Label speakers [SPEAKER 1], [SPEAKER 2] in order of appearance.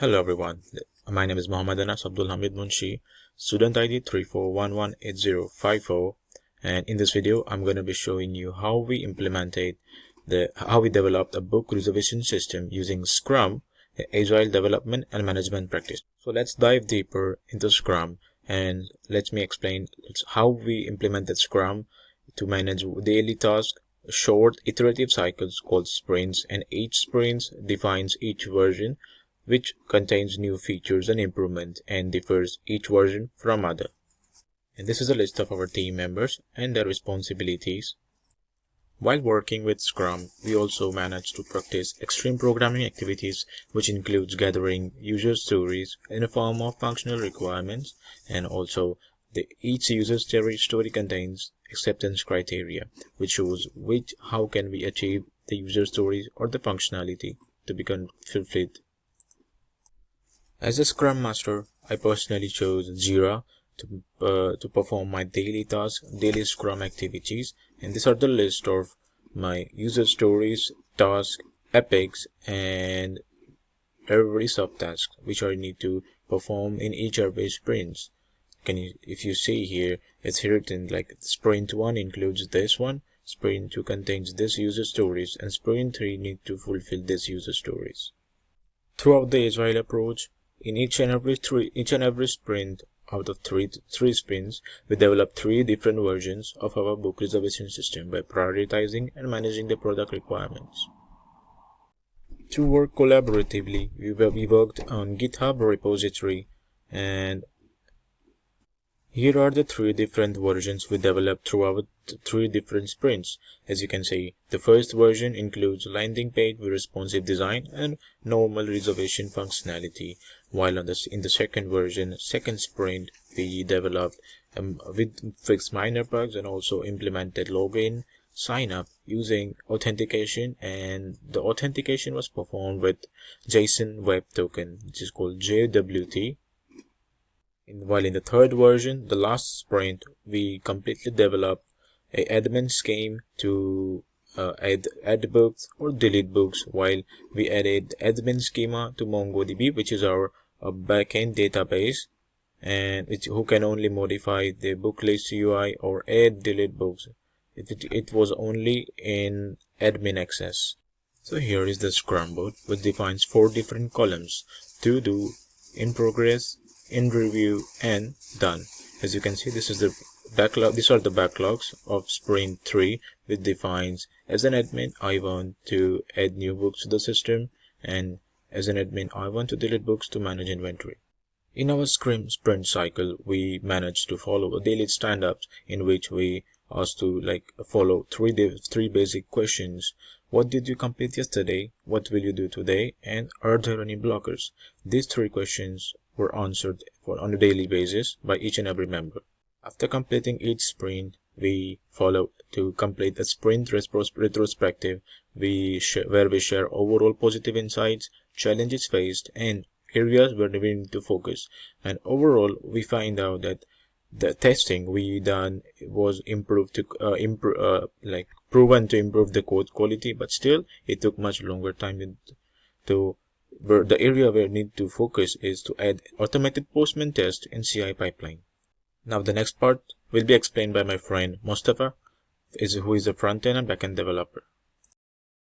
[SPEAKER 1] Hello everyone, my name is Mohammad Anas Abdul Hamid Munshi, student ID 34118054, and in this video I'm going to be showing you how we developed a book reservation system using Scrum, Agile development and management practice. So let's dive deeper into Scrum and let me explain how we implemented Scrum to manage daily tasks, short iterative cycles called sprints, and each sprint defines each version, which contains new features and improvement and differs each version from other. And this is a list of our team members and their responsibilities. While working with Scrum, we also managed to practice extreme programming activities, which includes gathering user stories in the form of functional requirements, and also each user story contains acceptance criteria, which shows how can we achieve the user stories or the functionality to become fulfilled. As a Scrum Master, I personally chose Jira to perform my daily tasks, daily Scrum activities, and these are the list of my user stories, tasks, epics, and every subtask which I need to perform in each every sprints. If you see here, it's written like sprint 1 includes this one, sprint 2 contains this user stories, and sprint 3 need to fulfill this user stories. Throughout the Agile approach, in each and every sprint, out of three sprints, we developed 3 different versions of our book reservation system by prioritizing and managing the product requirements. To work collaboratively, we worked on GitHub repository, and here are the 3 different versions we developed throughout 3 different sprints. As you can see, the first version includes landing page with responsive design and normal reservation functionality, while in the second version, second sprint, we developed fixed minor bugs and also implemented login sign up using authentication, and the authentication was performed with JSON Web Token, which is called JWT. While in the third version, the last sprint, we completely developed an admin scheme to add books or delete books, while we added admin schema to MongoDB, which is our backend database, and who can only modify the book list UI or add delete books. It was only in admin access. So here is the Scrum board, which defines 4 different columns: to do, in progress, in review, and done. As you can see, this is the backlog. These are the backlogs of sprint 3, which defines, as an admin, I want to add new books to the system, and as an admin, I want to delete books to manage inventory. In our Scrum sprint cycle, we managed to follow a daily stand-ups in which we asked to follow three basic questions. What did you complete yesterday? What will you do today? And are there any blockers? These 3 questions were answered on a daily basis by each and every member. After completing each sprint, we follow to complete a sprint retrospective where we share overall positive insights, challenges faced, and areas where we need to focus. And overall, we find out that the testing we done was proven to improve the code quality, but still it took much longer time the area where we need to focus is to add automated postman test and CI pipeline. Now the next part will be explained by my friend Mustafa, who is a front-end and back-end developer.